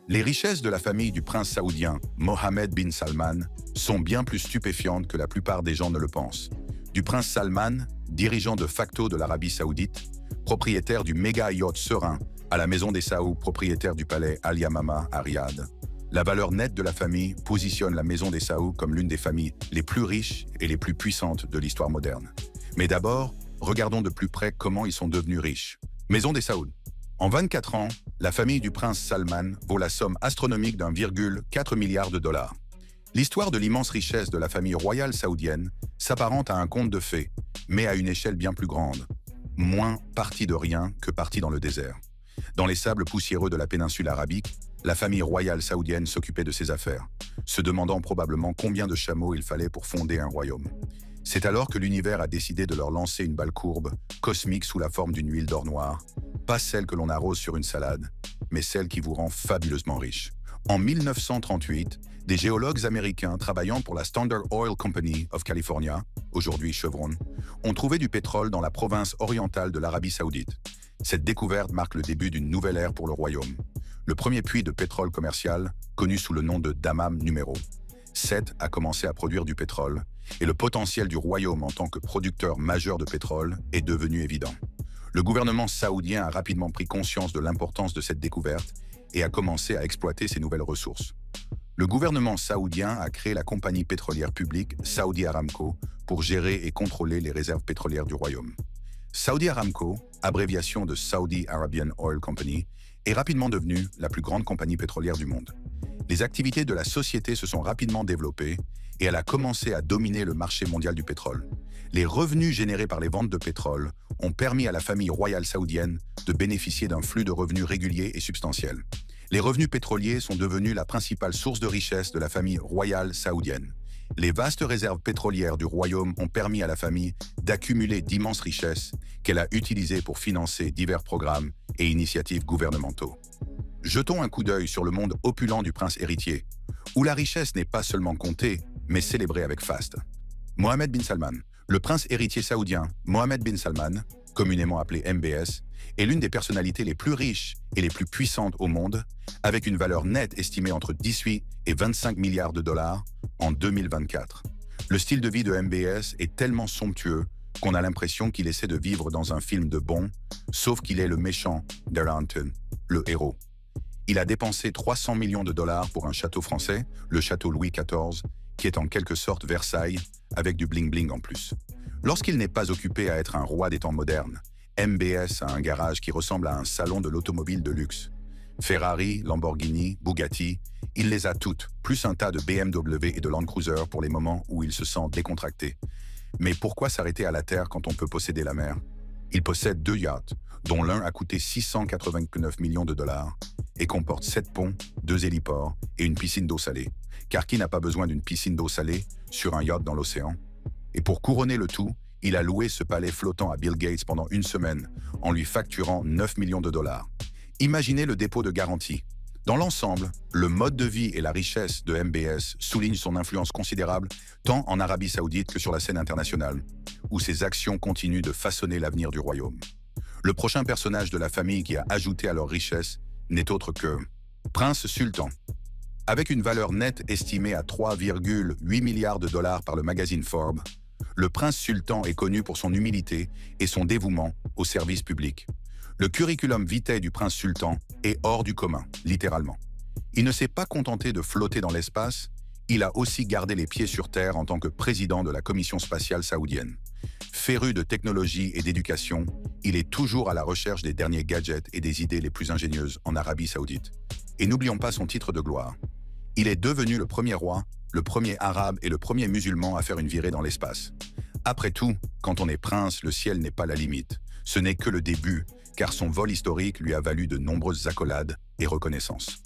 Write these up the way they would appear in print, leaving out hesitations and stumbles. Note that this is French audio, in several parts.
Les richesses de la famille du prince saoudien Mohammed bin Salman sont bien plus stupéfiantes que la plupart des gens ne le pensent. Du prince Salman, dirigeant de facto de l'Arabie saoudite, propriétaire du méga yacht serein, à la maison des Saouds, propriétaire du palais Al Yamama à Riyad. La valeur nette de la famille positionne la maison des Saouds comme l'une des familles les plus riches et les plus puissantes de l'histoire moderne. Mais d'abord, regardons de plus près comment ils sont devenus riches. Maison des Saouds. En 24 ans, la famille du prince Salman vaut la somme astronomique d'1,4 milliard de dollars. L'histoire de l'immense richesse de la famille royale saoudienne s'apparente à un conte de fées, mais à une échelle bien plus grande. Moins parti de rien que parti dans le désert. Dans les sables poussiéreux de la péninsule arabique, la famille royale saoudienne s'occupait de ses affaires, se demandant probablement combien de chameaux il fallait pour fonder un royaume. C'est alors que l'univers a décidé de leur lancer une balle courbe, cosmique sous la forme d'une huile d'or noir, pas celle que l'on arrose sur une salade, mais celle qui vous rend fabuleusement riche. En 1938, des géologues américains travaillant pour la Standard Oil Company of California, aujourd'hui Chevron, ont trouvé du pétrole dans la province orientale de l'Arabie saoudite. Cette découverte marque le début d'une nouvelle ère pour le royaume. Le premier puits de pétrole commercial, connu sous le nom de Dammam numéro 7, a commencé à produire du pétrole, et le potentiel du royaume en tant que producteur majeur de pétrole est devenu évident. Le gouvernement saoudien a rapidement pris conscience de l'importance de cette découverte et a commencé à exploiter ces nouvelles ressources. Le gouvernement saoudien a créé la compagnie pétrolière publique Saudi Aramco pour gérer et contrôler les réserves pétrolières du royaume. Saudi Aramco, abréviation de Saudi Arabian Oil Company, est rapidement devenue la plus grande compagnie pétrolière du monde. Les activités de la société se sont rapidement développées et elle a commencé à dominer le marché mondial du pétrole. Les revenus générés par les ventes de pétrole ont permis à la famille royale saoudienne de bénéficier d'un flux de revenus régulier et substantiel. Les revenus pétroliers sont devenus la principale source de richesse de la famille royale saoudienne. Les vastes réserves pétrolières du royaume ont permis à la famille d'accumuler d'immenses richesses qu'elle a utilisées pour financer divers programmes et initiatives gouvernementaux. Jetons un coup d'œil sur le monde opulent du prince héritier, où la richesse n'est pas seulement comptée, mais célébrée avec faste. Mohammed bin Salman. Le prince héritier saoudien Mohammed bin Salman, communément appelé MBS, est l'une des personnalités les plus riches et les plus puissantes au monde, avec une valeur nette estimée entre 18 et 25 milliards de dollars en 2024. Le style de vie de MBS est tellement somptueux qu'on a l'impression qu'il essaie de vivre dans un film de bon, sauf qu'il est le méchant d'Arlington, le héros. Il a dépensé 300 millions de dollars pour un château français, le château Louis XIV, qui est en quelque sorte Versailles, avec du bling-bling en plus. Lorsqu'il n'est pas occupé à être un roi des temps modernes, MBS a un garage qui ressemble à un salon de l'automobile de luxe. Ferrari, Lamborghini, Bugatti, il les a toutes, plus un tas de BMW et de Land Cruiser pour les moments où il se sent décontracté. Mais pourquoi s'arrêter à la terre quand on peut posséder la mer? Il possède 2 yachts, dont l'un a coûté 689 millions de dollars et comporte 7 ponts, 2 héliports et une piscine d'eau salée. Car qui n'a pas besoin d'une piscine d'eau salée sur un yacht dans l'océan? Et pour couronner le tout, il a loué ce palais flottant à Bill Gates pendant 1 semaine, en lui facturant 9 millions de dollars. Imaginez le dépôt de garantie. Dans l'ensemble, le mode de vie et la richesse de MBS soulignent son influence considérable tant en Arabie Saoudite que sur la scène internationale, où ses actions continuent de façonner l'avenir du royaume. Le prochain personnage de la famille qui a ajouté à leur richesse n'est autre que Prince Sultan. Avec une valeur nette estimée à 3,8 milliards de dollars par le magazine Forbes, le prince sultan est connu pour son humilité et son dévouement au service public. Le curriculum vitae du prince sultan est hors du commun, littéralement. Il ne s'est pas contenté de flotter dans l'espace, il a aussi gardé les pieds sur terre en tant que président de la Commission spatiale saoudienne. Féru de technologie et d'éducation, il est toujours à la recherche des derniers gadgets et des idées les plus ingénieuses en Arabie saoudite. Et n'oublions pas son titre de gloire. Il est devenu le premier roi, le premier arabe et le premier musulman à faire une virée dans l'espace. Après tout, quand on est prince, le ciel n'est pas la limite. Ce n'est que le début, car son vol historique lui a valu de nombreuses accolades et reconnaissances.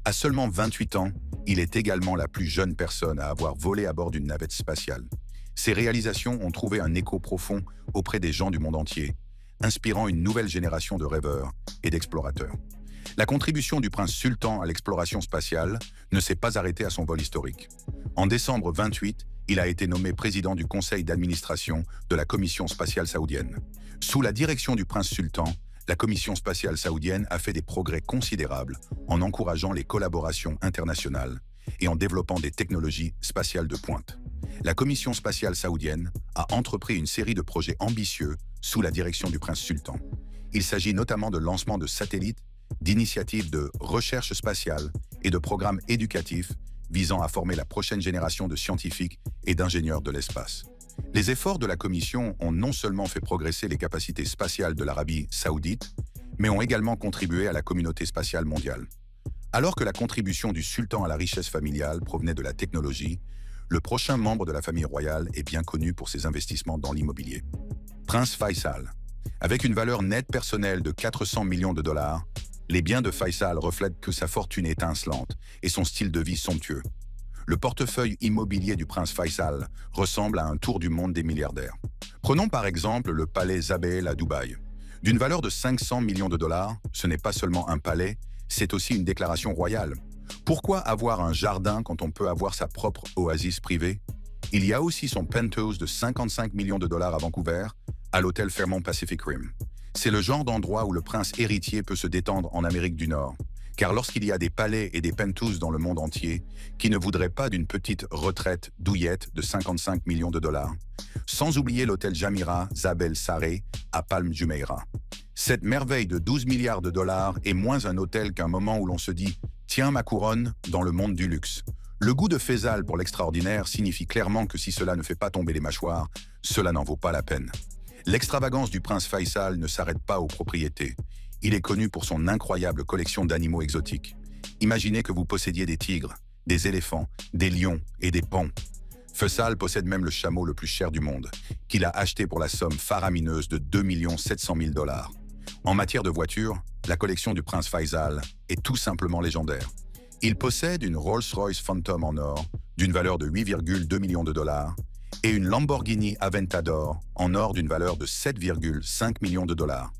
À seulement 28 ans, il est également la plus jeune personne à avoir volé à bord d'une navette spatiale. Ses réalisations ont trouvé un écho profond auprès des gens du monde entier, inspirant une nouvelle génération de rêveurs et d'explorateurs. La contribution du prince sultan à l'exploration spatiale ne s'est pas arrêtée à son vol historique. En décembre 28, il a été nommé président du conseil d'administration de la Commission spatiale saoudienne. Sous la direction du prince sultan, la Commission spatiale saoudienne a fait des progrès considérables en encourageant les collaborations internationales et en développant des technologies spatiales de pointe. La Commission spatiale saoudienne a entrepris une série de projets ambitieux sous la direction du prince sultan. Il s'agit notamment de lancement de satellites, d'initiatives de recherche spatiale et de programmes éducatifs visant à former la prochaine génération de scientifiques et d'ingénieurs de l'espace. Les efforts de la Commission ont non seulement fait progresser les capacités spatiales de l'Arabie saoudite, mais ont également contribué à la communauté spatiale mondiale. Alors que la contribution du sultan à la richesse familiale provenait de la technologie, le prochain membre de la famille royale est bien connu pour ses investissements dans l'immobilier. Prince Faisal. Avec une valeur nette personnelle de 400 millions de dollars, les biens de Faisal reflètent que sa fortune est étincelante et son style de vie somptueux. Le portefeuille immobilier du prince Faisal ressemble à un tour du monde des milliardaires. Prenons par exemple le palais Zabeel à Dubaï. D'une valeur de 500 millions de dollars, ce n'est pas seulement un palais, c'est aussi une déclaration royale. Pourquoi avoir un jardin quand on peut avoir sa propre oasis privée? Il y a aussi son penthouse de 55 millions de dollars à Vancouver, à l'hôtel Fairmont Pacific Rim. C'est le genre d'endroit où le prince héritier peut se détendre en Amérique du Nord. Car lorsqu'il y a des palais et des penthouses dans le monde entier, qui ne voudraient pas d'une petite retraite douillette de 55 millions de dollars? Sans oublier l'hôtel Jamira Zabel Saré à Palm Jumeirah. Cette merveille de 12 milliards de dollars est moins un hôtel qu'un moment où l'on se dit « Tiens ma couronne » dans le monde du luxe. Le goût de Faisal pour l'extraordinaire signifie clairement que si cela ne fait pas tomber les mâchoires, cela n'en vaut pas la peine. L'extravagance du prince Faisal ne s'arrête pas aux propriétés. Il est connu pour son incroyable collection d'animaux exotiques. Imaginez que vous possédiez des tigres, des éléphants, des lions et des paons. Faisal possède même le chameau le plus cher du monde, qu'il a acheté pour la somme faramineuse de 2 700 000 dollars. En matière de voitures, la collection du prince Faisal est tout simplement légendaire. Il possède une Rolls-Royce Phantom en or d'une valeur de 8,2 millions de dollars et une Lamborghini Aventador en or d'une valeur de 7,5 millions de dollars.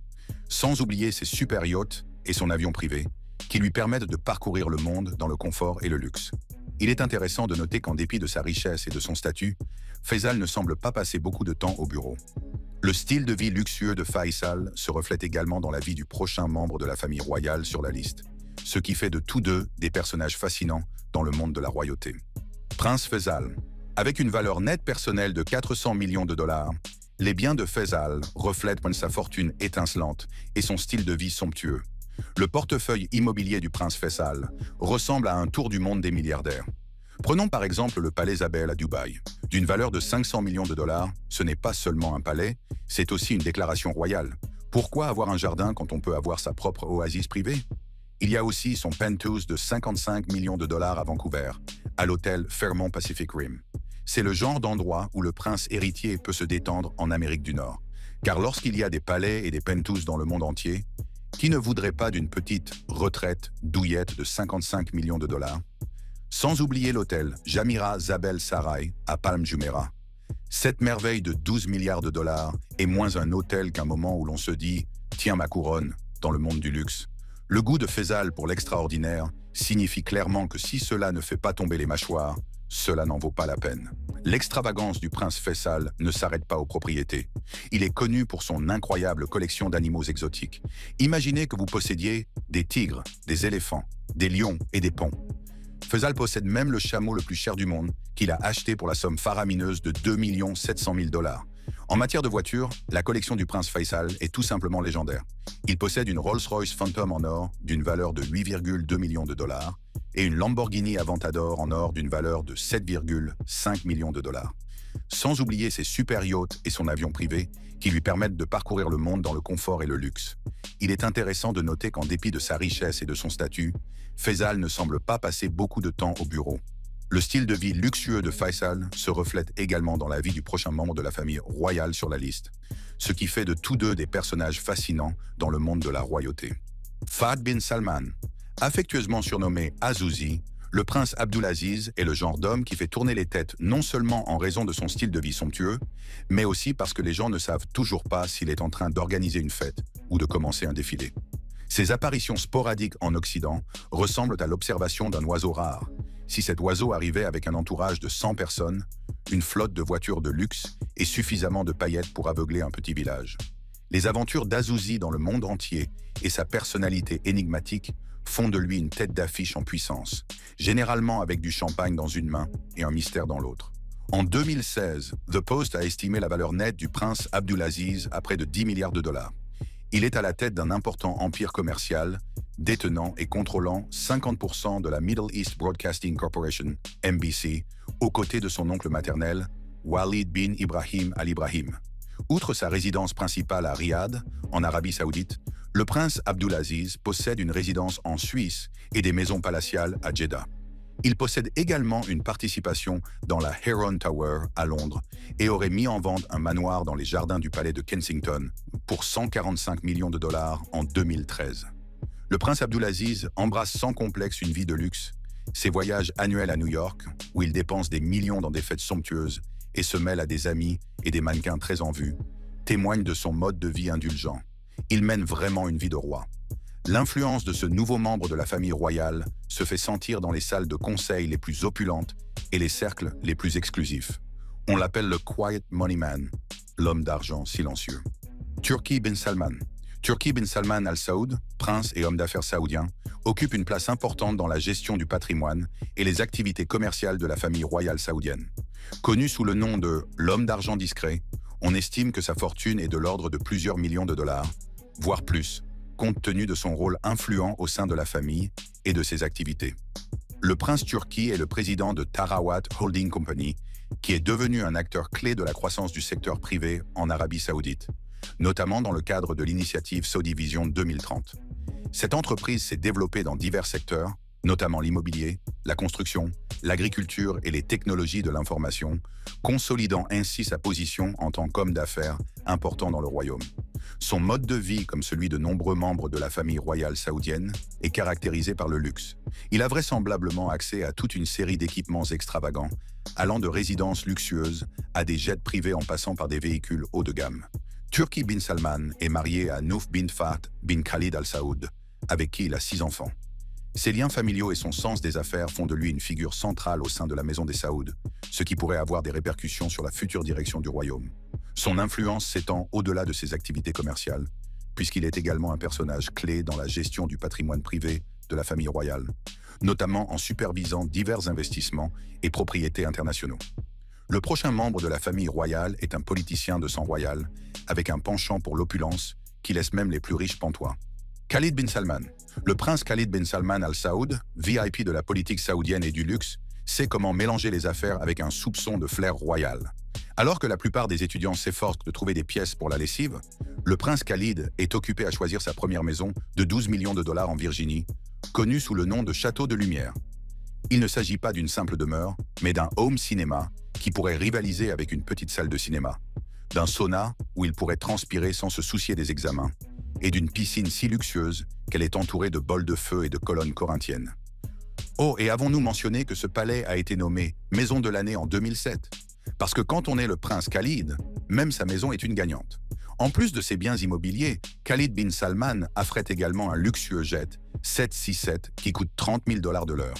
Sans oublier ses super yachts et son avion privé, qui lui permettent de parcourir le monde dans le confort et le luxe. Il est intéressant de noter qu'en dépit de sa richesse et de son statut, Faisal ne semble pas passer beaucoup de temps au bureau. Le style de vie luxueux de Faisal se reflète également dans la vie du prochain membre de la famille royale sur la liste, ce qui fait de tous deux des personnages fascinants dans le monde de la royauté. Prince Faisal. Avec une valeur nette personnelle de 400 millions de dollars, les biens de Faisal reflètent sa fortune étincelante et son style de vie somptueux. Le portefeuille immobilier du prince Faisal ressemble à un tour du monde des milliardaires. Prenons par exemple le palais Zabeel à Dubaï. D'une valeur de 500 millions de dollars, ce n'est pas seulement un palais, c'est aussi une déclaration royale. Pourquoi avoir un jardin quand on peut avoir sa propre oasis privée? Il y a aussi son penthouse de 55 millions de dollars à Vancouver, à l'hôtel Fairmont Pacific Rim. C'est le genre d'endroit où le prince héritier peut se détendre en Amérique du Nord. Car lorsqu'il y a des palais et des penthouses dans le monde entier, qui ne voudrait pas d'une petite retraite douillette de 55 millions de dollars? Sans oublier l'hôtel Jamira Zabel Sarai à Palm Jumeirah. Cette merveille de 12 milliards de dollars est moins un hôtel qu'un moment où l'on se dit « Tiens ma couronne » dans le monde du luxe. Le goût de Faisal pour l'extraordinaire signifie clairement que si cela ne fait pas tomber les mâchoires, cela n'en vaut pas la peine. L'extravagance du prince Faisal ne s'arrête pas aux propriétés. Il est connu pour son incroyable collection d'animaux exotiques. Imaginez que vous possédiez des tigres, des éléphants, des lions et des paons. Faisal possède même le chameau le plus cher du monde, qu'il a acheté pour la somme faramineuse de 2 700 000 dollars. En matière de voitures, la collection du prince Faisal est tout simplement légendaire. Il possède une Rolls-Royce Phantom en or d'une valeur de 8,2 millions de dollars et une Lamborghini Aventador en or d'une valeur de 7,5 millions de dollars. Sans oublier ses super yachts et son avion privé qui lui permettent de parcourir le monde dans le confort et le luxe. Il est intéressant de noter qu'en dépit de sa richesse et de son statut, Faisal ne semble pas passer beaucoup de temps au bureau. Le style de vie luxueux de Faisal se reflète également dans la vie du prochain membre de la famille royale sur la liste, ce qui fait de tous deux des personnages fascinants dans le monde de la royauté. Fahd bin Salman. Affectueusement surnommé Azouzi, le prince Abdulaziz est le genre d'homme qui fait tourner les têtes non seulement en raison de son style de vie somptueux, mais aussi parce que les gens ne savent toujours pas s'il est en train d'organiser une fête ou de commencer un défilé. Ses apparitions sporadiques en Occident ressemblent à l'observation d'un oiseau rare. Si cet oiseau arrivait avec un entourage de 100 personnes, une flotte de voitures de luxe et suffisamment de paillettes pour aveugler un petit village. Les aventures d'Azuzi dans le monde entier et sa personnalité énigmatique font de lui une tête d'affiche en puissance, généralement avec du champagne dans une main et un mystère dans l'autre. En 2016, The Post a estimé la valeur nette du prince Abdulaziz à près de 10 milliards de dollars. Il est à la tête d'un important empire commercial, détenant et contrôlant 50% de la Middle East Broadcasting Corporation, MBC, aux côtés de son oncle maternel, Walid bin Ibrahim Al Ibrahim. Outre sa résidence principale à Riyad, en Arabie Saoudite, le prince Abdulaziz possède une résidence en Suisse et des maisons palatiales à Jeddah. Il possède également une participation dans la Heron Tower à Londres et aurait mis en vente un manoir dans les jardins du palais de Kensington pour 145 millions de dollars en 2013. Le prince Abdulaziz embrasse sans complexe une vie de luxe. Ses voyages annuels à New York, où il dépense des millions dans des fêtes somptueuses et se mêle à des amis et des mannequins très en vue, témoignent de son mode de vie indulgent. Il mène vraiment une vie de roi. L'influence de ce nouveau membre de la famille royale se fait sentir dans les salles de conseil les plus opulentes et les cercles les plus exclusifs. On l'appelle le Quiet Money Man, l'homme d'argent silencieux. Turki bin Salman. Turki bin Salman Al Saoud, prince et homme d'affaires saoudien, occupe une place importante dans la gestion du patrimoine et les activités commerciales de la famille royale saoudienne. Connu sous le nom de « l'homme d'argent discret », on estime que sa fortune est de l'ordre de plusieurs millions de dollars, voire plus, compte tenu de son rôle influent au sein de la famille et de ses activités. Le prince Turki est le président de Tarawat Holding Company, qui est devenu un acteur clé de la croissance du secteur privé en Arabie Saoudite, notamment dans le cadre de l'initiative Saudi Vision 2030. Cette entreprise s'est développée dans divers secteurs, notamment l'immobilier, la construction, l'agriculture et les technologies de l'information, consolidant ainsi sa position en tant qu'homme d'affaires important dans le royaume. Son mode de vie, comme celui de nombreux membres de la famille royale saoudienne, est caractérisé par le luxe. Il a vraisemblablement accès à toute une série d'équipements extravagants, allant de résidences luxueuses à des jets privés en passant par des véhicules haut de gamme. Turki bin Salman est marié à Nouf bin Fahd bin Khalid Al Saoud, avec qui il a 6 enfants. Ses liens familiaux et son sens des affaires font de lui une figure centrale au sein de la maison des Saouds, ce qui pourrait avoir des répercussions sur la future direction du royaume. Son influence s'étend au-delà de ses activités commerciales, puisqu'il est également un personnage clé dans la gestion du patrimoine privé de la famille royale, notamment en supervisant divers investissements et propriétés internationaux. Le prochain membre de la famille royale est un politicien de sang royal, avec un penchant pour l'opulence qui laisse même les plus riches pantois. Khalid bin Salman. Le prince Khalid bin Salman Al Saoud, VIP de la politique saoudienne et du luxe, sait comment mélanger les affaires avec un soupçon de flair royal. Alors que la plupart des étudiants s'efforcent de trouver des pièces pour la lessive, le prince Khalid est occupé à choisir sa première maison de 12 millions de dollars en Virginie, connue sous le nom de Château de Lumière. Il ne s'agit pas d'une simple demeure, mais d'un home cinéma qui pourrait rivaliser avec une petite salle de cinéma, d'un sauna où il pourrait transpirer sans se soucier des examens, et d'une piscine si luxueuse qu'elle est entourée de bols de feu et de colonnes corinthiennes. Oh, et avons-nous mentionné que ce palais a été nommé Maison de l'année en 2007? Parce que quand on est le prince Khalid, même sa maison est une gagnante. En plus de ses biens immobiliers, Khalid bin Salman affrète également un luxueux jet 767 qui coûte 30 000 $ de l'heure.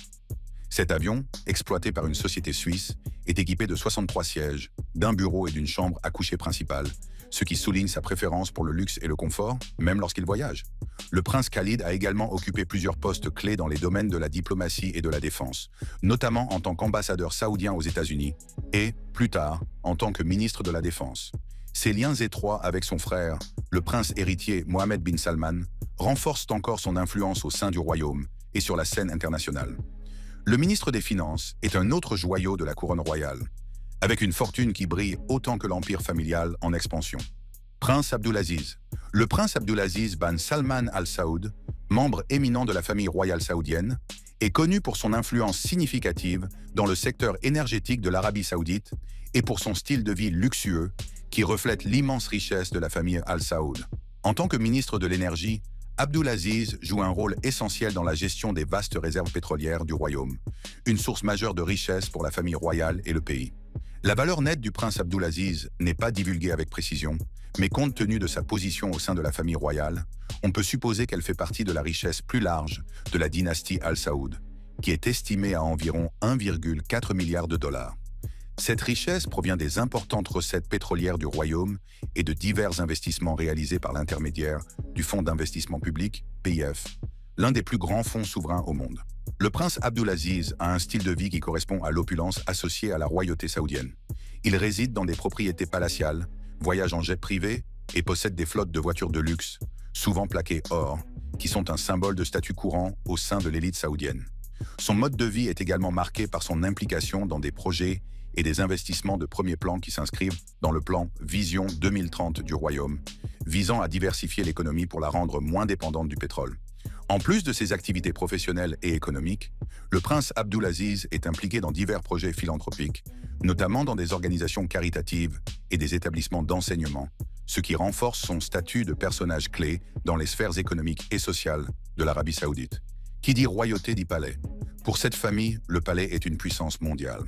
Cet avion, exploité par une société suisse, est équipé de 63 sièges, d'un bureau et d'une chambre à coucher principale, ce qui souligne sa préférence pour le luxe et le confort, même lorsqu'il voyage. Le prince Khalid a également occupé plusieurs postes clés dans les domaines de la diplomatie et de la défense, notamment en tant qu'ambassadeur saoudien aux États-Unis et, plus tard, en tant que ministre de la Défense. Ses liens étroits avec son frère, le prince héritier Mohammed bin Salman, renforcent encore son influence au sein du royaume et sur la scène internationale. Le ministre des Finances est un autre joyau de la couronne royale, avec une fortune qui brille autant que l'empire familial en expansion. Prince Abdulaziz. Le prince Abdulaziz bin Salman Al Saoud, membre éminent de la famille royale saoudienne, est connu pour son influence significative dans le secteur énergétique de l'Arabie saoudite et pour son style de vie luxueux qui reflète l'immense richesse de la famille Al Saoud. En tant que ministre de l'énergie, Abdulaziz joue un rôle essentiel dans la gestion des vastes réserves pétrolières du royaume, une source majeure de richesse pour la famille royale et le pays. La valeur nette du prince Abdulaziz n'est pas divulguée avec précision, mais compte tenu de sa position au sein de la famille royale, on peut supposer qu'elle fait partie de la richesse plus large de la dynastie Al Saoud, qui est estimée à environ 1,4 milliard de dollars. Cette richesse provient des importantes recettes pétrolières du royaume et de divers investissements réalisés par l'intermédiaire du Fonds d'investissement public, PIF, l'un des plus grands fonds souverains au monde. Le prince Abdulaziz a un style de vie qui correspond à l'opulence associée à la royauté saoudienne. Il réside dans des propriétés palatiales, voyage en jet privé et possède des flottes de voitures de luxe, souvent plaquées or, qui sont un symbole de statut courant au sein de l'élite saoudienne. Son mode de vie est également marqué par son implication dans des projets et des investissements de premier plan qui s'inscrivent dans le plan Vision 2030 du royaume, visant à diversifier l'économie pour la rendre moins dépendante du pétrole. En plus de ses activités professionnelles et économiques, le prince Abdulaziz est impliqué dans divers projets philanthropiques, notamment dans des organisations caritatives et des établissements d'enseignement, ce qui renforce son statut de personnage clé dans les sphères économiques et sociales de l'Arabie saoudite. Qui dit royauté dit palais. Pour cette famille, le palais est une puissance mondiale.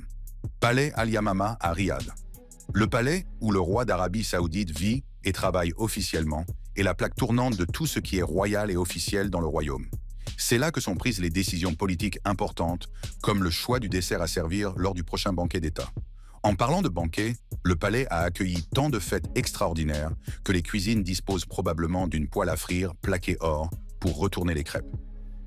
Palais Al-Yamama à Riyad. Le palais, où le roi d'Arabie saoudite vit et travaille officiellement, est la plaque tournante de tout ce qui est royal et officiel dans le royaume. C'est là que sont prises les décisions politiques importantes, comme le choix du dessert à servir lors du prochain banquet d'État. En parlant de banquet, le palais a accueilli tant de fêtes extraordinaires que les cuisines disposent probablement d'une poêle à frire plaquée or pour retourner les crêpes.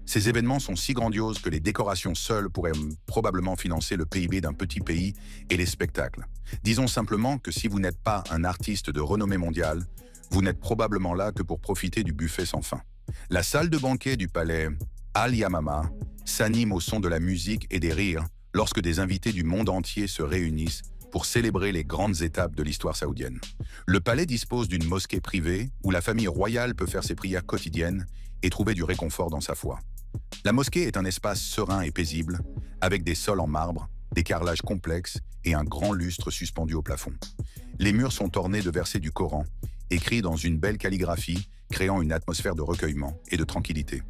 Ces événements sont si grandioses que les décorations seules pourraient probablement financer le PIB d'un petit pays et les spectacles. Disons simplement que si vous n'êtes pas un artiste de renommée mondiale, vous n'êtes probablement là que pour profiter du buffet sans fin. La salle de banquet du palais Al-Yamama s'anime au son de la musique et des rires lorsque des invités du monde entier se réunissent pour célébrer les grandes étapes de l'histoire saoudienne. Le palais dispose d'une mosquée privée où la famille royale peut faire ses prières quotidiennes et trouver du réconfort dans sa foi. La mosquée est un espace serein et paisible, avec des sols en marbre, des carrelages complexes et un grand lustre suspendu au plafond. Les murs sont ornés de versets du Coran, écrits dans une belle calligraphie, créant une atmosphère de recueillement et de tranquillité.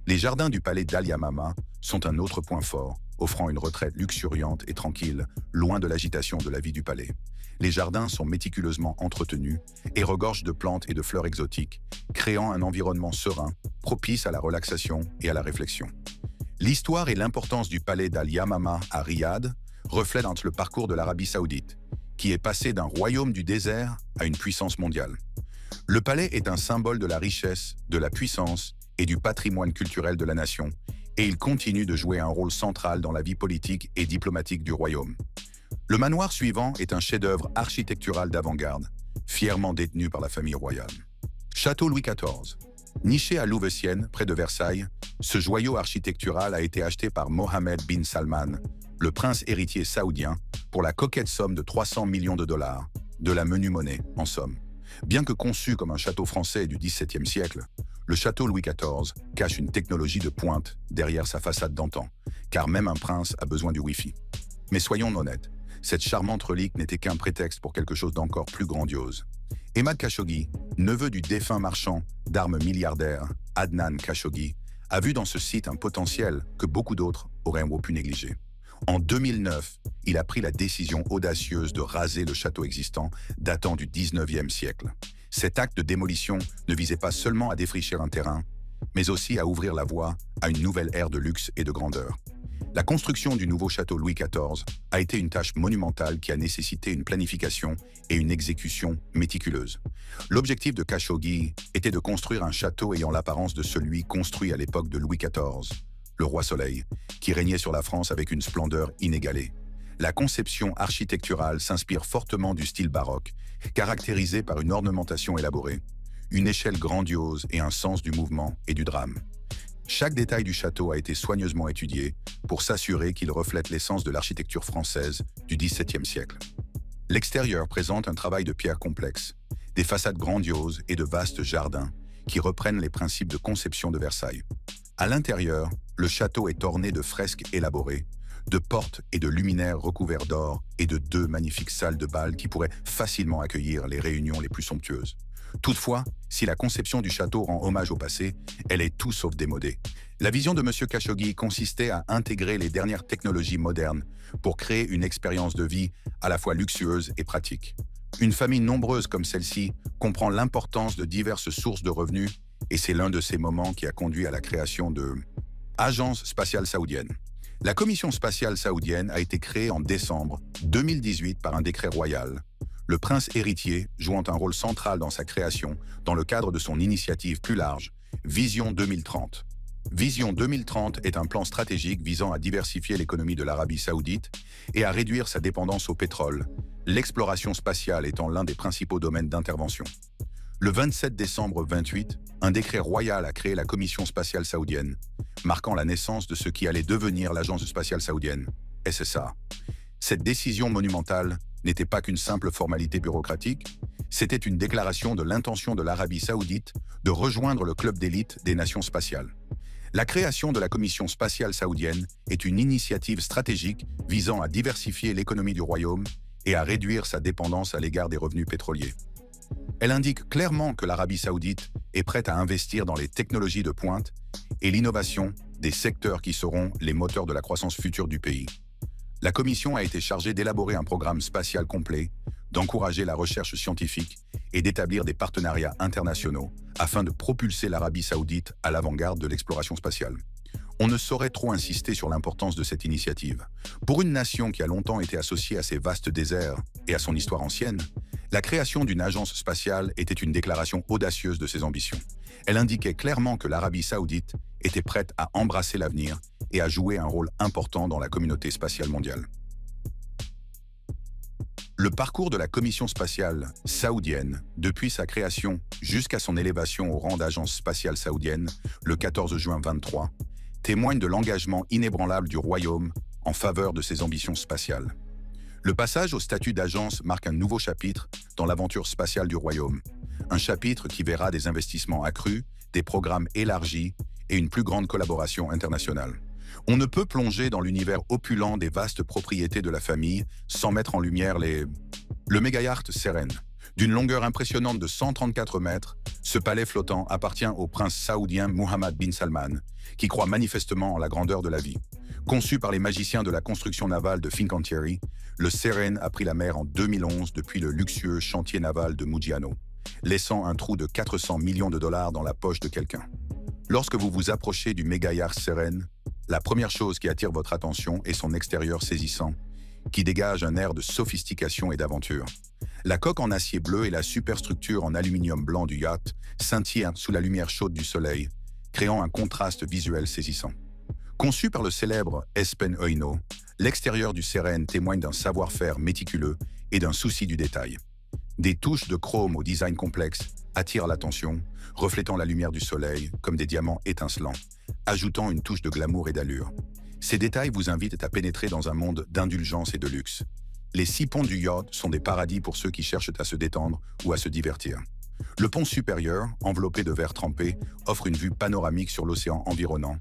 Les jardins du palais d'Al-Yamama sont un autre point fort, offrant une retraite luxuriante et tranquille, loin de l'agitation de la vie du palais. Les jardins sont méticuleusement entretenus et regorgent de plantes et de fleurs exotiques, créant un environnement serein, propice à la relaxation et à la réflexion. L'histoire et l'importance du palais d'Al-Yamama à Riyad reflètent le parcours de l'Arabie saoudite, qui est passé d'un royaume du désert à une puissance mondiale. Le palais est un symbole de la richesse, de la puissance et du patrimoine culturel de la nation, et il continue de jouer un rôle central dans la vie politique et diplomatique du royaume. Le manoir suivant est un chef-d'œuvre architectural d'avant-garde, fièrement détenu par la famille royale. Château Louis XIV. Niché à Louveciennes, près de Versailles, ce joyau architectural a été acheté par Mohammed bin Salman, le prince héritier saoudien, pour la coquette somme de 300 millions de dollars, de la menue monnaie, en somme. Bien que conçu comme un château français du XVIIe siècle, le château Louis XIV cache une technologie de pointe derrière sa façade d'antan, car même un prince a besoin du Wi-Fi. Mais soyons honnêtes, cette charmante relique n'était qu'un prétexte pour quelque chose d'encore plus grandiose. Emad Khashoggi, neveu du défunt marchand d'armes milliardaire Adnan Khashoggi, a vu dans ce site un potentiel que beaucoup d'autres auraient pu négliger. En 2009, il a pris la décision audacieuse de raser le château existant datant du XIXe siècle. Cet acte de démolition ne visait pas seulement à défricher un terrain, mais aussi à ouvrir la voie à une nouvelle ère de luxe et de grandeur. La construction du nouveau château Louis XIV a été une tâche monumentale qui a nécessité une planification et une exécution méticuleuse. L'objectif de Khashoggi était de construire un château ayant l'apparence de celui construit à l'époque de Louis XIV, le roi Soleil, qui régnait sur la France avec une splendeur inégalée. La conception architecturale s'inspire fortement du style baroque, caractérisé par une ornementation élaborée, une échelle grandiose et un sens du mouvement et du drame. Chaque détail du château a été soigneusement étudié pour s'assurer qu'il reflète l'essence de l'architecture française du XVIIe siècle. L'extérieur présente un travail de pierre complexe, des façades grandioses et de vastes jardins qui reprennent les principes de conception de Versailles. À l'intérieur, le château est orné de fresques élaborées, de portes et de luminaires recouverts d'or et de 2 magnifiques salles de bal qui pourraient facilement accueillir les réunions les plus somptueuses. Toutefois, si la conception du château rend hommage au passé, elle est tout sauf démodée. La vision de M. Khashoggi consistait à intégrer les dernières technologies modernes pour créer une expérience de vie à la fois luxueuse et pratique. Une famille nombreuse comme celle-ci comprend l'importance de diverses sources de revenus et c'est l'un de ces moments qui a conduit à la création de Agence spatiale saoudienne. La Commission spatiale saoudienne a été créée en décembre 2018 par un décret royal, le prince héritier jouant un rôle central dans sa création dans le cadre de son initiative plus large, Vision 2030. Vision 2030 est un plan stratégique visant à diversifier l'économie de l'Arabie saoudite et à réduire sa dépendance au pétrole, l'exploration spatiale étant l'un des principaux domaines d'intervention. Le 27 décembre 28, un décret royal a créé la Commission spatiale saoudienne, marquant la naissance de ce qui allait devenir l'Agence spatiale saoudienne, SSA. Cette décision monumentale n'était pas qu'une simple formalité bureaucratique, c'était une déclaration de l'intention de l'Arabie saoudite de rejoindre le club d'élite des nations spatiales. La création de la Commission spatiale saoudienne est une initiative stratégique visant à diversifier l'économie du royaume et à réduire sa dépendance à l'égard des revenus pétroliers. Elle indique clairement que l'Arabie saoudite est prête à investir dans les technologies de pointe et l'innovation des secteurs qui seront les moteurs de la croissance future du pays. La Commission a été chargée d'élaborer un programme spatial complet, d'encourager la recherche scientifique et d'établir des partenariats internationaux afin de propulser l'Arabie saoudite à l'avant-garde de l'exploration spatiale. On ne saurait trop insister sur l'importance de cette initiative. Pour une nation qui a longtemps été associée à ses vastes déserts et à son histoire ancienne, la création d'une agence spatiale était une déclaration audacieuse de ses ambitions. Elle indiquait clairement que l'Arabie saoudite était prête à embrasser l'avenir et à jouer un rôle important dans la communauté spatiale mondiale. Le parcours de la Commission spatiale saoudienne, depuis sa création jusqu'à son élévation au rang d'agence spatiale saoudienne le 14 juin 23, témoigne de l'engagement inébranlable du royaume en faveur de ses ambitions spatiales. Le passage au statut d'agence marque un nouveau chapitre dans l'aventure spatiale du royaume, un chapitre qui verra des investissements accrus, des programmes élargis et une plus grande collaboration internationale. On ne peut plonger dans l'univers opulent des vastes propriétés de la famille sans mettre en lumière le méga-yacht Seren. D'une longueur impressionnante de 134 mètres, ce palais flottant appartient au prince saoudien Mohammed bin Salman, qui croit manifestement en la grandeur de la vie. Conçu par les magiciens de la construction navale de Fincantieri, le Seren a pris la mer en 2011 depuis le luxueux chantier naval de Muggiano, laissant un trou de 400 millions de dollars dans la poche de quelqu'un. Lorsque vous vous approchez du méga-yacht Seren, la première chose qui attire votre attention est son extérieur saisissant, qui dégage un air de sophistication et d'aventure. La coque en acier bleu et la superstructure en aluminium blanc du yacht scintillent sous la lumière chaude du soleil, créant un contraste visuel saisissant. Conçu par le célèbre Espen Oino, l'extérieur du Seren témoigne d'un savoir-faire méticuleux et d'un souci du détail. Des touches de chrome au design complexe attirent l'attention, reflétant la lumière du soleil comme des diamants étincelants, ajoutant une touche de glamour et d'allure. Ces détails vous invitent à pénétrer dans un monde d'indulgence et de luxe. Les 6 ponts du yacht sont des paradis pour ceux qui cherchent à se détendre ou à se divertir. Le pont supérieur, enveloppé de verre trempé, offre une vue panoramique sur l'océan environnant,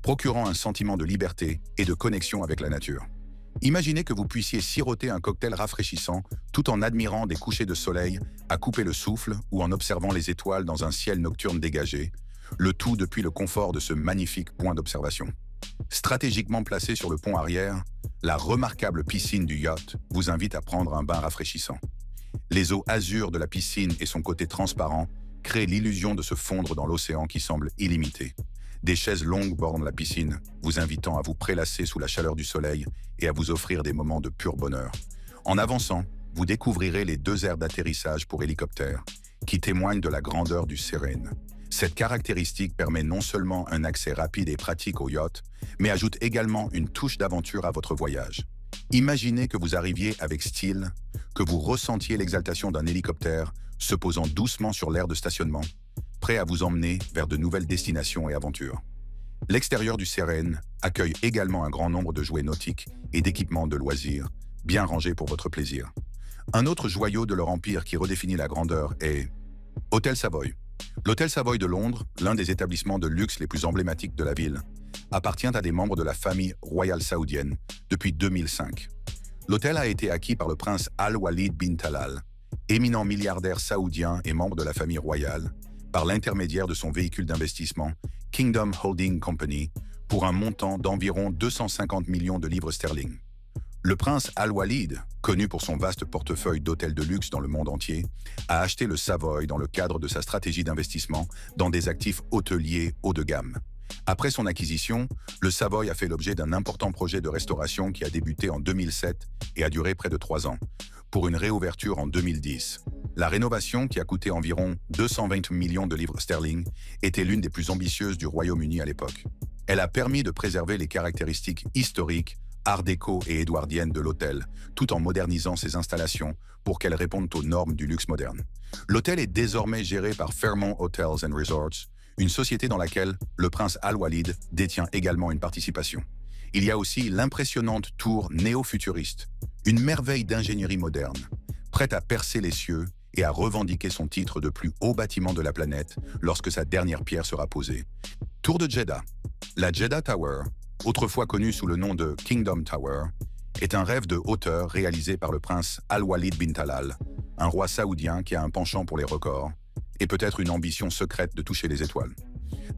procurant un sentiment de liberté et de connexion avec la nature. Imaginez que vous puissiez siroter un cocktail rafraîchissant tout en admirant des couchers de soleil, à couper le souffle ou en observant les étoiles dans un ciel nocturne dégagé, le tout depuis le confort de ce magnifique point d'observation. Stratégiquement placé sur le pont arrière, la remarquable piscine du yacht vous invite à prendre un bain rafraîchissant. Les eaux azur de la piscine et son côté transparent créent l'illusion de se fondre dans l'océan qui semble illimité. Des chaises longues bordent la piscine, vous invitant à vous prélasser sous la chaleur du soleil et à vous offrir des moments de pur bonheur. En avançant, vous découvrirez les 2 aires d'atterrissage pour hélicoptère, qui témoignent de la grandeur du Seren. Cette caractéristique permet non seulement un accès rapide et pratique au yacht, mais ajoute également une touche d'aventure à votre voyage. Imaginez que vous arriviez avec style, que vous ressentiez l'exaltation d'un hélicoptère se posant doucement sur l'aire de stationnement, prêt à vous emmener vers de nouvelles destinations et aventures. L'extérieur du Seren accueille également un grand nombre de jouets nautiques et d'équipements de loisirs, bien rangés pour votre plaisir. Un autre joyau de leur empire qui redéfinit la grandeur est Hôtel Savoy. L'Hôtel Savoy de Londres, l'un des établissements de luxe les plus emblématiques de la ville, appartient à des membres de la famille royale saoudienne depuis 2005. L'hôtel a été acquis par le prince Al-Walid bin Talal, éminent milliardaire saoudien et membre de la famille royale, par l'intermédiaire de son véhicule d'investissement, Kingdom Holding Company, pour un montant d'environ 250 millions de livres sterling. Le prince Al-Walid, connu pour son vaste portefeuille d'hôtels de luxe dans le monde entier, a acheté le Savoy dans le cadre de sa stratégie d'investissement dans des actifs hôteliers haut de gamme. Après son acquisition, le Savoy a fait l'objet d'un important projet de restauration qui a débuté en 2007 et a duré près de 3 ans, pour une réouverture en 2010. La rénovation, qui a coûté environ 220 millions de livres sterling, était l'une des plus ambitieuses du Royaume-Uni à l'époque. Elle a permis de préserver les caractéristiques historiques, art déco et édouardiennes de l'hôtel, tout en modernisant ses installations pour qu'elles répondent aux normes du luxe moderne. L'hôtel est désormais géré par Fairmont Hotels and Resorts, une société dans laquelle le prince Al-Walid détient également une participation. Il y a aussi l'impressionnante tour néo-futuriste, une merveille d'ingénierie moderne, prête à percer les cieux et à revendiquer son titre de plus haut bâtiment de la planète lorsque sa dernière pierre sera posée. Tour de Jeddah. La Jeddah Tower, autrefois connue sous le nom de Kingdom Tower, est un rêve de hauteur réalisé par le prince Al-Walid bin Talal, un roi saoudien qui a un penchant pour les records, et peut-être une ambition secrète de toucher les étoiles.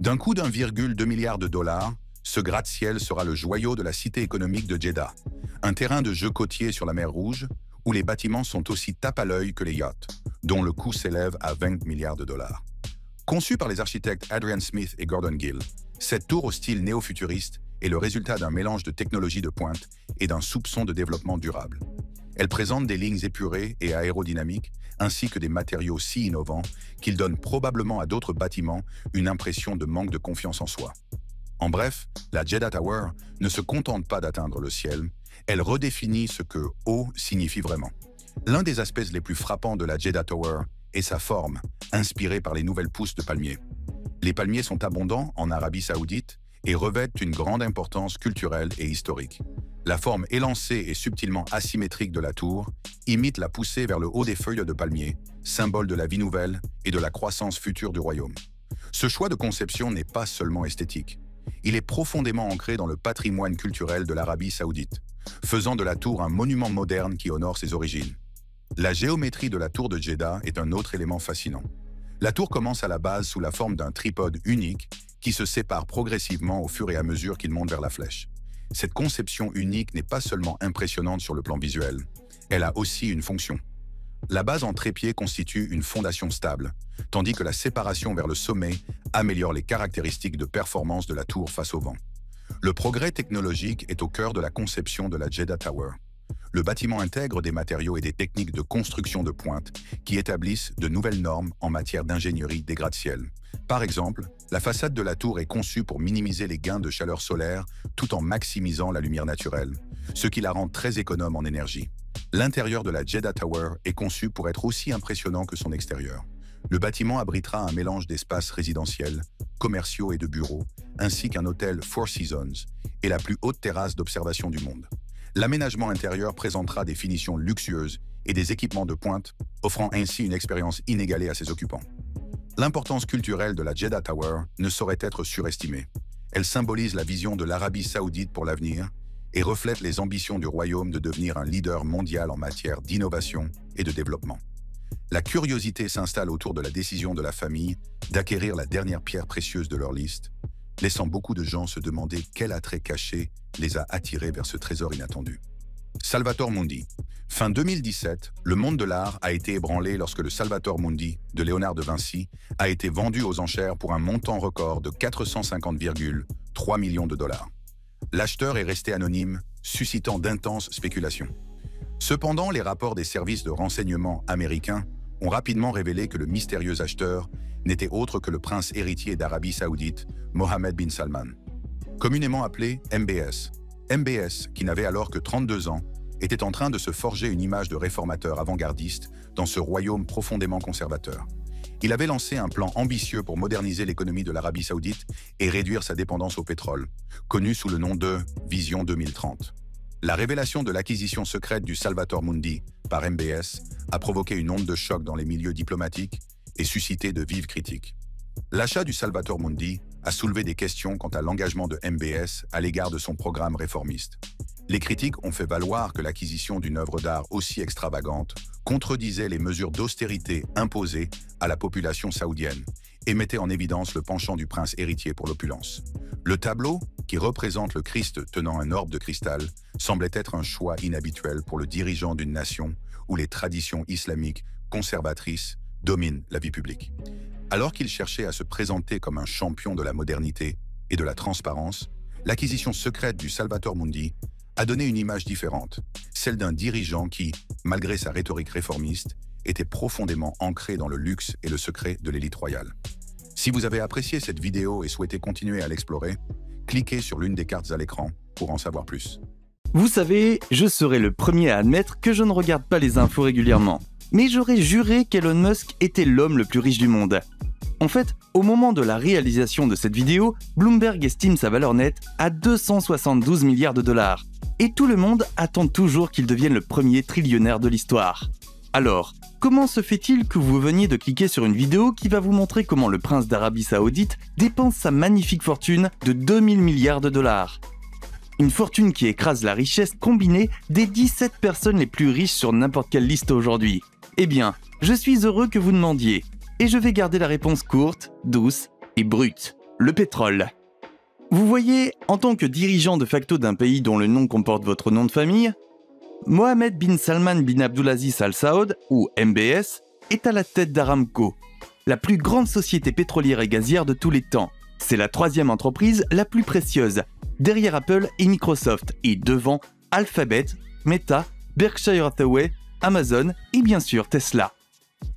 D'un coût d'1,2 milliard de dollars, ce gratte-ciel sera le joyau de la cité économique de Jeddah, un terrain de jeu côtier sur la mer Rouge, où les bâtiments sont aussi tape à l'œil que les yachts, dont le coût s'élève à 20 milliards de dollars. Conçue par les architectes Adrian Smith et Gordon Gill, cette tour au style néo-futuriste est le résultat d'un mélange de technologie de pointe et d'un soupçon de développement durable. Elle présente des lignes épurées et aérodynamiques, ainsi que des matériaux si innovants qu'ils donnent probablement à d'autres bâtiments une impression de manque de confiance en soi. En bref, la Jeddah Tower ne se contente pas d'atteindre le ciel, elle redéfinit ce que « haut » signifie vraiment. L'un des aspects les plus frappants de la Jeddah Tower est sa forme, inspirée par les nouvelles pousses de palmiers. Les palmiers sont abondants en Arabie Saoudite et revêtent une grande importance culturelle et historique. La forme élancée et subtilement asymétrique de la tour imite la poussée vers le haut des feuilles de palmier, symbole de la vie nouvelle et de la croissance future du royaume. Ce choix de conception n'est pas seulement esthétique. Il est profondément ancré dans le patrimoine culturel de l'Arabie Saoudite, faisant de la tour un monument moderne qui honore ses origines. La géométrie de la tour de Jeddah est un autre élément fascinant. La tour commence à la base sous la forme d'un tripode unique qui se sépare progressivement au fur et à mesure qu'il monte vers la flèche. Cette conception unique n'est pas seulement impressionnante sur le plan visuel, elle a aussi une fonction. La base en trépied constitue une fondation stable, tandis que la séparation vers le sommet améliore les caractéristiques de performance de la tour face au vent. Le progrès technologique est au cœur de la conception de la Jeddah Tower. Le bâtiment intègre des matériaux et des techniques de construction de pointe qui établissent de nouvelles normes en matière d'ingénierie des gratte-ciel. Par exemple, la façade de la tour est conçue pour minimiser les gains de chaleur solaire tout en maximisant la lumière naturelle, ce qui la rend très économe en énergie. L'intérieur de la Jeddah Tower est conçu pour être aussi impressionnant que son extérieur. Le bâtiment abritera un mélange d'espaces résidentiels, commerciaux et de bureaux, ainsi qu'un hôtel Four Seasons et la plus haute terrasse d'observation du monde. L'aménagement intérieur présentera des finitions luxueuses et des équipements de pointe, offrant ainsi une expérience inégalée à ses occupants. L'importance culturelle de la Jeddah Tower ne saurait être surestimée. Elle symbolise la vision de l'Arabie Saoudite pour l'avenir et reflète les ambitions du royaume de devenir un leader mondial en matière d'innovation et de développement. La curiosité s'installe autour de la décision de la famille d'acquérir la dernière pierre précieuse de leur liste, laissant beaucoup de gens se demander quel attrait caché les a attirés vers ce trésor inattendu. Salvator Mundi. Fin 2017, le monde de l'art a été ébranlé lorsque le Salvator Mundi de Léonard de Vinci a été vendu aux enchères pour un montant record de 450,3 millions de dollars. L'acheteur est resté anonyme, suscitant d'intenses spéculations. Cependant, les rapports des services de renseignement américains ont rapidement révélé que le mystérieux acheteur n'était autre que le prince héritier d'Arabie Saoudite, Mohammed bin Salman. Communément appelé MBS. MBS, qui n'avait alors que 32 ans, était en train de se forger une image de réformateur avant-gardiste dans ce royaume profondément conservateur. Il avait lancé un plan ambitieux pour moderniser l'économie de l'Arabie Saoudite et réduire sa dépendance au pétrole, connu sous le nom de Vision 2030. La révélation de l'acquisition secrète du Salvator Mundi par MBS a provoqué une onde de choc dans les milieux diplomatiques et suscité de vives critiques. L'achat du Salvator Mundi a soulevé des questions quant à l'engagement de MBS à l'égard de son programme réformiste. Les critiques ont fait valoir que l'acquisition d'une œuvre d'art aussi extravagante contredisait les mesures d'austérité imposées à la population saoudienne et mettait en évidence le penchant du prince héritier pour l'opulence. Le tableau, qui représente le Christ tenant un orbe de cristal, semblait être un choix inhabituel pour le dirigeant d'une nation où les traditions islamiques conservatrices dominent la vie publique. Alors qu'il cherchait à se présenter comme un champion de la modernité, et de la transparence, l'acquisition secrète du Salvator Mundi a donné une image différente, celle d'un dirigeant qui, malgré sa rhétorique réformiste, était profondément ancré dans le luxe et le secret de l'élite royale. Si vous avez apprécié cette vidéo et souhaitez continuer à l'explorer, cliquez sur l'une des cartes à l'écran pour en savoir plus. Vous savez, je serai le premier à admettre que je ne regarde pas les infos régulièrement. Mais j'aurais juré qu'Elon Musk était l'homme le plus riche du monde. En fait, au moment de la réalisation de cette vidéo, Bloomberg estime sa valeur nette à 272 milliards de dollars. Et tout le monde attend toujours qu'il devienne le premier trillionnaire de l'histoire. Alors, comment se fait-il que vous veniez de cliquer sur une vidéo qui va vous montrer comment le prince d'Arabie Saoudite dépense sa magnifique fortune de 2000 milliards de dollars ? Une fortune qui écrase la richesse combinée des 17 personnes les plus riches sur n'importe quelle liste aujourd'hui. Eh bien, je suis heureux que vous demandiez. Et je vais garder la réponse courte, douce et brute. Le pétrole. Vous voyez, en tant que dirigeant de facto d'un pays dont le nom comporte votre nom de famille, Mohammed bin Salman bin Abdulaziz Al Saoud, ou MBS, est à la tête d'Aramco, la plus grande société pétrolière et gazière de tous les temps. C'est la troisième entreprise la plus précieuse, derrière Apple et Microsoft, et devant Alphabet, Meta, Berkshire Hathaway, Amazon et bien sûr Tesla.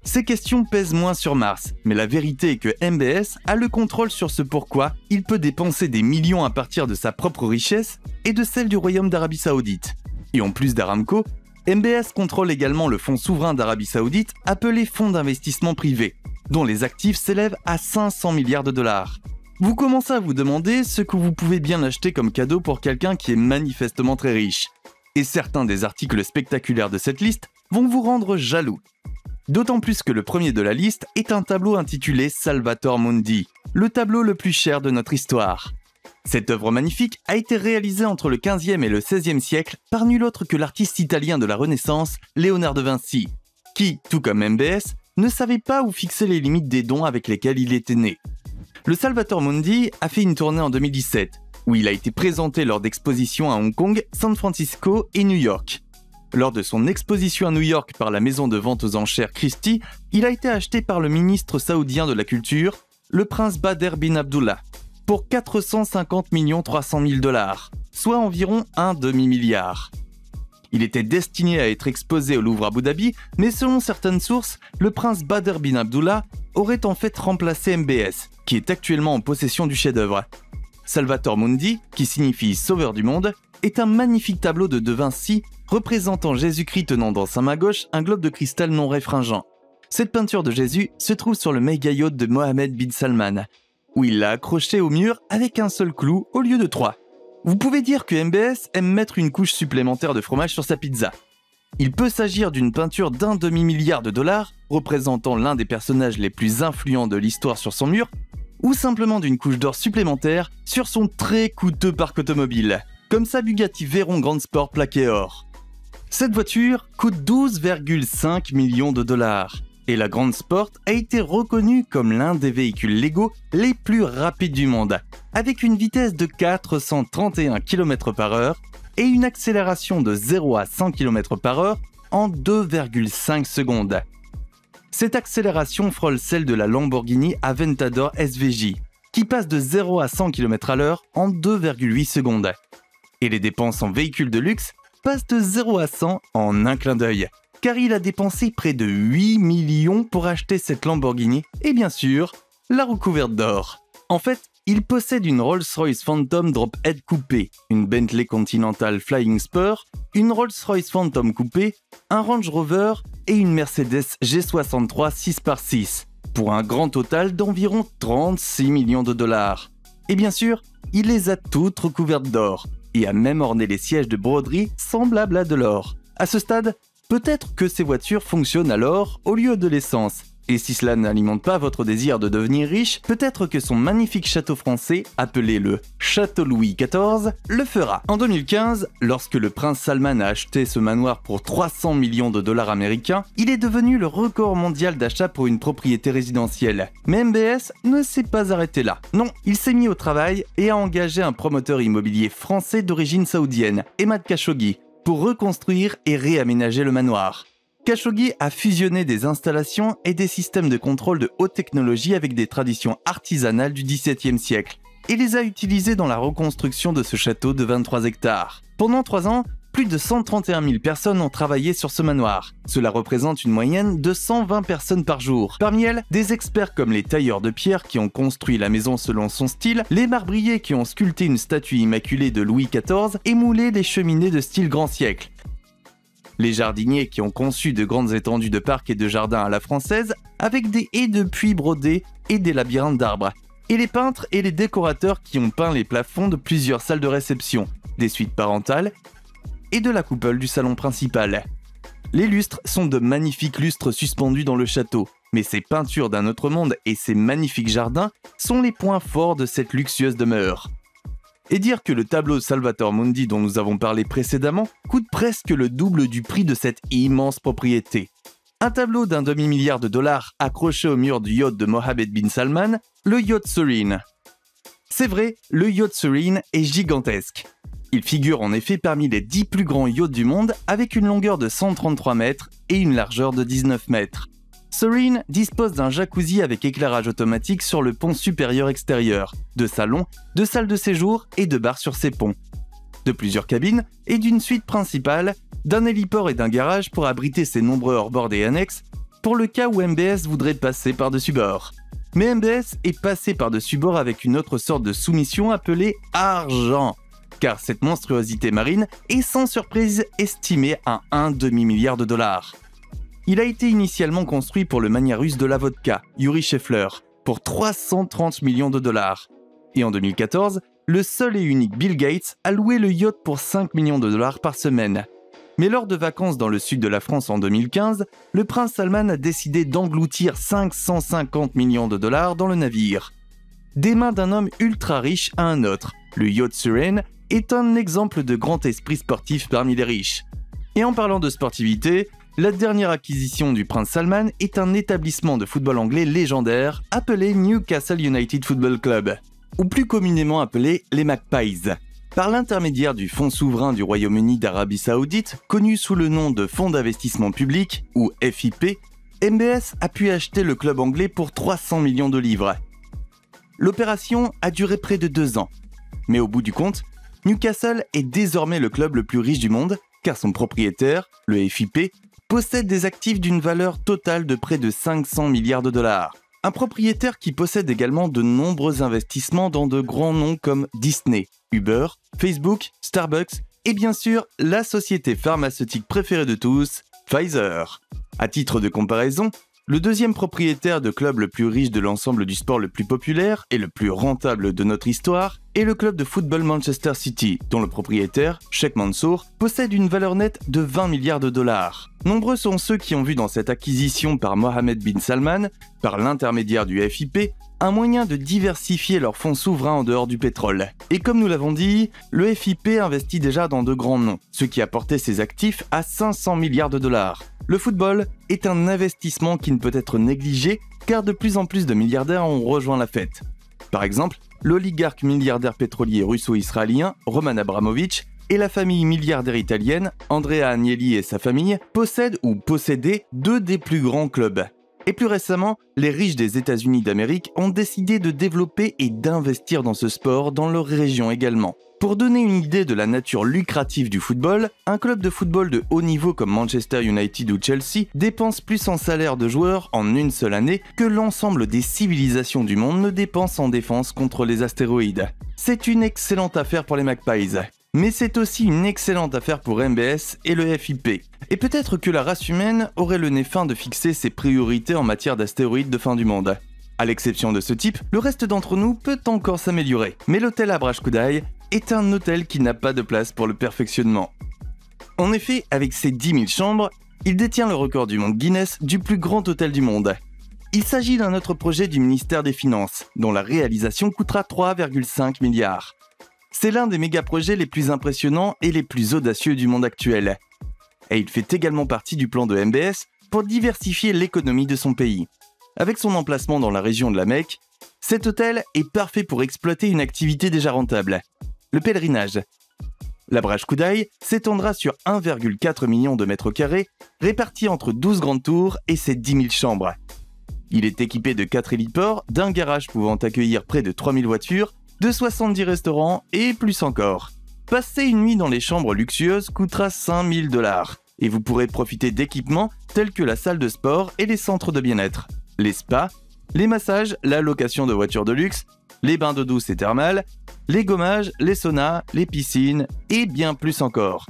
Ces questions pèsent moins sur Mars, mais la vérité est que MBS a le contrôle sur ce pourquoi il peut dépenser des millions à partir de sa propre richesse et de celle du Royaume d'Arabie Saoudite. Et en plus d'Aramco, MBS contrôle également le fonds souverain d'Arabie Saoudite appelé Fonds d'investissement privé, dont les actifs s'élèvent à 500 milliards de dollars. Vous commencez à vous demander ce que vous pouvez bien acheter comme cadeau pour quelqu'un qui est manifestement très riche. Et certains des articles spectaculaires de cette liste vont vous rendre jaloux. D'autant plus que le premier de la liste est un tableau intitulé Salvator Mundi, le tableau le plus cher de notre histoire. Cette œuvre magnifique a été réalisée entre le XVe et le XVIe siècle par nul autre que l'artiste italien de la Renaissance, Léonard de Vinci, qui, tout comme MBS, ne savait pas où fixer les limites des dons avec lesquels il était né. Le Salvator Mundi a fait une tournée en 2017, où il a été présenté lors d'expositions à Hong Kong, San Francisco et New York. Lors de son exposition à New York par la maison de vente aux enchères Christie, il a été acheté par le ministre saoudien de la Culture, le prince Bader bin Abdullah, pour 450 300 000 $, soit environ un demi-milliard. Il était destiné à être exposé au Louvre Abu Dhabi, mais selon certaines sources, le prince Bader bin Abdullah aurait en fait remplacé MBS, qui est actuellement en possession du chef-d'œuvre. Salvator Mundi, qui signifie Sauveur du monde, est un magnifique tableau de De Vinci représentant Jésus-Christ tenant dans sa main gauche un globe de cristal non réfringent. Cette peinture de Jésus se trouve sur le méga yacht de Mohammed bin Salman, où il l'a accroché au mur avec un seul clou au lieu de 3. Vous pouvez dire que MBS aime mettre une couche supplémentaire de fromage sur sa pizza. Il peut s'agir d'une peinture d'1 demi-milliard de dollars, représentant l'un des personnages les plus influents de l'histoire sur son mur, ou simplement d'une couche d'or supplémentaire sur son très coûteux parc automobile, comme sa Bugatti Veyron Grand Sport plaqué or. Cette voiture coûte 12,5 millions de dollars, et la Grand Sport a été reconnue comme l'un des véhicules légaux les plus rapides du monde, avec une vitesse de 431 km/h et une accélération de 0 à 100 km/h en 2,5 secondes. Cette accélération frôle celle de la Lamborghini Aventador SVJ, qui passe de 0 à 100 km/h en 2,8 secondes. Et les dépenses en véhicules de luxe passent de 0 à 100 en un clin d'œil, car il a dépensé près de 8 millions pour acheter cette Lamborghini et bien sûr, la recouverte d'or. En fait, il possède une Rolls-Royce Phantom Drop-Head coupé, une Bentley Continental Flying Spur, une Rolls-Royce Phantom coupé, un Range Rover et une Mercedes G63 6x6, pour un grand total d'environ 36 millions de dollars. Et bien sûr, il les a toutes recouvertes d'or, et a même orné les sièges de broderie semblables à de l'or. À ce stade, peut-être que ces voitures fonctionnent alors au lieu de l'essence. Et si cela n'alimente pas votre désir de devenir riche, peut-être que son magnifique château français, appelé le Château Louis XIV, le fera. En 2015, lorsque le prince Salman a acheté ce manoir pour 300 millions de dollars américains, il est devenu le record mondial d'achat pour une propriété résidentielle. Mais MBS ne s'est pas arrêté là. Non, il s'est mis au travail et a engagé un promoteur immobilier français d'origine saoudienne, Emad Khashoggi, pour reconstruire et réaménager le manoir. Khashoggi a fusionné des installations et des systèmes de contrôle de haute technologie avec des traditions artisanales du XVIIe siècle. et les a utilisés dans la reconstruction de ce château de 23 hectares. Pendant 3 ans, plus de 131 000 personnes ont travaillé sur ce manoir. Cela représente une moyenne de 120 personnes par jour. Parmi elles, des experts comme les tailleurs de pierre qui ont construit la maison selon son style, les marbriers qui ont sculpté une statue immaculée de Louis XIV et moulé les cheminées de style grand siècle. Les jardiniers qui ont conçu de grandes étendues de parcs et de jardins à la française avec des haies de puits brodés et des labyrinthes d'arbres. Et les peintres et les décorateurs qui ont peint les plafonds de plusieurs salles de réception, des suites parentales et de la coupole du salon principal. Les lustres sont de magnifiques lustres suspendus dans le château, mais ces peintures d'un autre monde et ces magnifiques jardins sont les points forts de cette luxueuse demeure. Et dire que le tableau Salvator Mundi dont nous avons parlé précédemment coûte presque le double du prix de cette immense propriété. Un tableau d'un demi-milliard de dollars accroché au mur du yacht de Mohammed bin Salman, le yacht Serene. C'est vrai, le yacht Serene est gigantesque. Il figure en effet parmi les 10 plus grands yachts du monde avec une longueur de 133 mètres et une largeur de 19 mètres. Serene dispose d'un jacuzzi avec éclairage automatique sur le pont supérieur extérieur, de salons, de salles de séjour et de bars sur ses ponts, de plusieurs cabines et d'une suite principale, d'un héliport et d'un garage pour abriter ses nombreux hors-bords et annexes, pour le cas où MBS voudrait passer par-dessus bord. Mais MBS est passé par-dessus bord avec une autre sorte de soumission appelée argent, car cette monstruosité marine est sans surprise estimée à un demi-milliard de dollars. Il a été initialement construit pour le mania russe de la vodka, Yuri Shefler, pour 330 millions de dollars. Et en 2014, le seul et unique Bill Gates a loué le yacht pour 5 millions de dollars par semaine. Mais lors de vacances dans le sud de la France en 2015, le prince Salman a décidé d'engloutir 550 millions de dollars dans le navire. Des mains d'un homme ultra riche à un autre, le yacht Serene est un exemple de grand esprit sportif parmi les riches. Et en parlant de sportivité, la dernière acquisition du prince Salman est un établissement de football anglais légendaire appelé Newcastle United Football Club, ou plus communément appelé les Magpies. Par l'intermédiaire du Fonds souverain du Royaume-Uni d'Arabie Saoudite, connu sous le nom de Fonds d'investissement public, ou FIP, MBS a pu acheter le club anglais pour 300 millions de livres. L'opération a duré près de 2 ans, mais au bout du compte, Newcastle est désormais le club le plus riche du monde, car son propriétaire, le FIP, possède des actifs d'une valeur totale de près de 500 milliards de dollars. Un propriétaire qui possède également de nombreux investissements dans de grands noms comme Disney, Uber, Facebook, Starbucks et bien sûr la société pharmaceutique préférée de tous, Pfizer. À titre de comparaison, le deuxième propriétaire de club le plus riche de l'ensemble du sport le plus populaire et le plus rentable de notre histoire est le club de football Manchester City, dont le propriétaire, Sheikh Mansour, possède une valeur nette de 20 milliards de dollars. Nombreux sont ceux qui ont vu dans cette acquisition par Mohammed bin Salman, par l'intermédiaire du FIP, un moyen de diversifier leurs fonds souverains en dehors du pétrole. Et comme nous l'avons dit, le FIP investit déjà dans de grands noms, ce qui a porté ses actifs à 500 milliards de dollars. Le football est un investissement qui ne peut être négligé car de plus en plus de milliardaires ont rejoint la fête. Par exemple, l'oligarque milliardaire pétrolier russo-israélien Roman Abramovich et la famille milliardaire italienne Andrea Agnelli et sa famille possèdent ou possédaient 2 des plus grands clubs. Et plus récemment, les riches des États-Unis d'Amérique ont décidé de développer et d'investir dans ce sport dans leur région également. Pour donner une idée de la nature lucrative du football, un club de football de haut niveau comme Manchester United ou Chelsea dépense plus en salaire de joueurs en une seule année que l'ensemble des civilisations du monde ne dépensent en défense contre les astéroïdes. C'est une excellente affaire pour les Magpies. Mais c'est aussi une excellente affaire pour MBS et le FIP. Et peut-être que la race humaine aurait le nez fin de fixer ses priorités en matière d'astéroïdes de fin du monde. À l'exception de ce type, le reste d'entre nous peut encore s'améliorer. Mais l'hôtel Abraj Khoudaï est un hôtel qui n'a pas de place pour le perfectionnement. En effet, avec ses 10 000 chambres, il détient le record du monde Guinness du plus grand hôtel du monde. Il s'agit d'un autre projet du ministère des Finances, dont la réalisation coûtera 3,5 milliards. C'est l'un des méga-projets les plus impressionnants et les plus audacieux du monde actuel. Et il fait également partie du plan de MBS pour diversifier l'économie de son pays. Avec son emplacement dans la région de la Mecque, cet hôtel est parfait pour exploiter une activité déjà rentable, le pèlerinage. L'Abraj Khoudaï s'étendra sur 1,4 million de mètres carrés, répartis entre 12 grandes tours et ses 10 000 chambres. Il est équipé de 4 héliports, d'un garage pouvant accueillir près de 3000 voitures, de 70 restaurants et plus encore. Passer une nuit dans les chambres luxueuses coûtera 5 000 $, et vous pourrez profiter d'équipements tels que la salle de sport et les centres de bien-être, les spas, les massages, la location de voitures de luxe, les bains d'eau douce et thermales, les gommages, les saunas, les piscines et bien plus encore.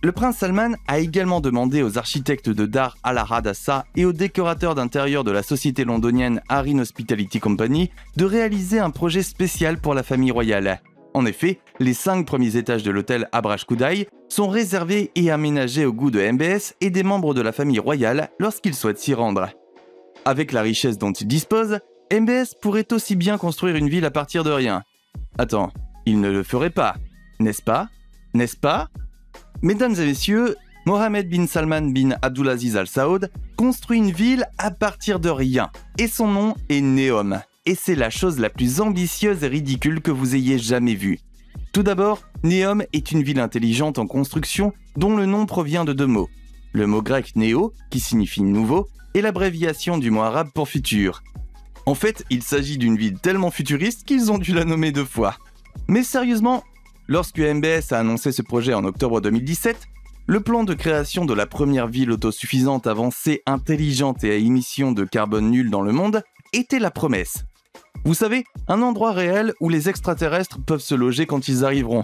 Le prince Salman a également demandé aux architectes de Dar Al Hadassa et aux décorateurs d'intérieur de la société londonienne Arin Hospitality Company de réaliser un projet spécial pour la famille royale. En effet, les 5 premiers étages de l'hôtel Abraj Khoudaï sont réservés et aménagés au goût de MBS et des membres de la famille royale lorsqu'ils souhaitent s'y rendre. Avec la richesse dont il dispose, MBS pourrait aussi bien construire une ville à partir de rien. Attends, il ne le ferait pas, n'est-ce pas? N'est-ce pas? Mesdames et messieurs, Mohammed bin Salman bin Abdulaziz Al Saoud construit une ville à partir de rien, et son nom est Neom. Et c'est la chose la plus ambitieuse et ridicule que vous ayez jamais vue. Tout d'abord, Neom est une ville intelligente en construction dont le nom provient de 2 mots. Le mot grec néo, qui signifie nouveau, et l'abréviation du mot arabe pour futur. En fait, il s'agit d'une ville tellement futuriste qu'ils ont dû la nommer 2 fois. Mais sérieusement, lorsque MBS a annoncé ce projet en octobre 2017, le plan de création de la première ville autosuffisante avancée, intelligente et à émissions de carbone nul dans le monde était la promesse. Vous savez, un endroit réel où les extraterrestres peuvent se loger quand ils arriveront.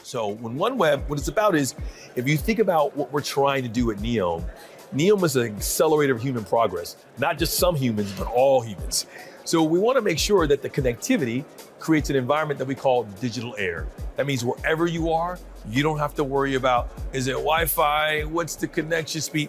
So when OneWeb, what it's about is, if you think about what we're trying to do at Neom, Neom is an accelerator of human progress, not just some humans, but all humans. So we want to make sure that the connectivity creates an environment that we call digital air. That means wherever you are, you don't have to worry about, is it Wi-Fi? What's the connection speed?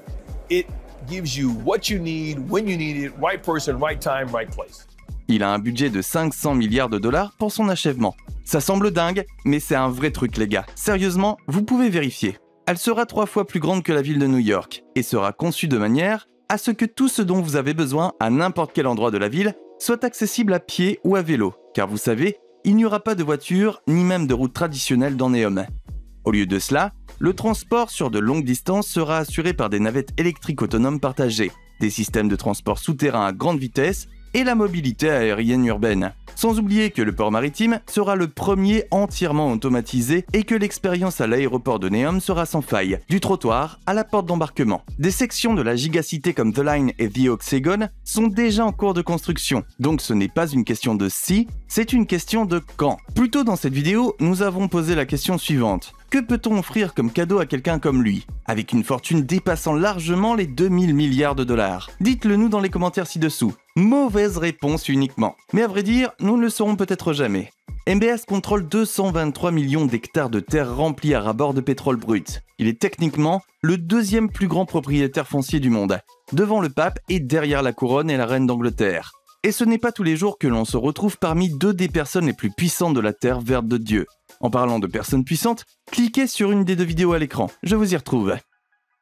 It gives you what you need, when you need it, right person, right time, right place. Il a un budget de 500 milliards de dollars pour son achèvement. Ça semble dingue, mais c'est un vrai truc les gars. Sérieusement, vous pouvez vérifier. Elle sera 3 fois plus grande que la ville de New York et sera conçue de manière à ce que tout ce dont vous avez besoin à n'importe quel endroit de la ville soit accessible à pied ou à vélo. Car vous savez, il n'y aura pas de voiture ni même de route traditionnelle dans Neom. Au lieu de cela, le transport sur de longues distances sera assuré par des navettes électriques autonomes partagées, des systèmes de transport souterrains à grande vitesse et la mobilité aérienne urbaine. Sans oublier que le port maritime sera le premier entièrement automatisé et que l'expérience à l'aéroport de Neom sera sans faille, du trottoir à la porte d'embarquement. Des sections de la gigacité comme The Line et The Oxygon sont déjà en cours de construction, donc ce n'est pas une question de si, c'est une question de quand. Plus tôt dans cette vidéo, nous avons posé la question suivante. Que peut-on offrir comme cadeau à quelqu'un comme lui, avec une fortune dépassant largement les 2000 milliards de dollars? Dites-le nous dans les commentaires ci-dessous. Mauvaise réponse uniquement. Mais à vrai dire, nous ne le saurons peut-être jamais. MBS contrôle 223 millions d'hectares de terres remplies à ras-bord de pétrole brut. Il est techniquement le 2e plus grand propriétaire foncier du monde, devant le pape et derrière la couronne et la reine d'Angleterre. Et ce n'est pas tous les jours que l'on se retrouve parmi 2 des personnes les plus puissantes de la terre verte de Dieu. En parlant de personnes puissantes, cliquez sur une des 2 vidéos à l'écran, je vous y retrouve.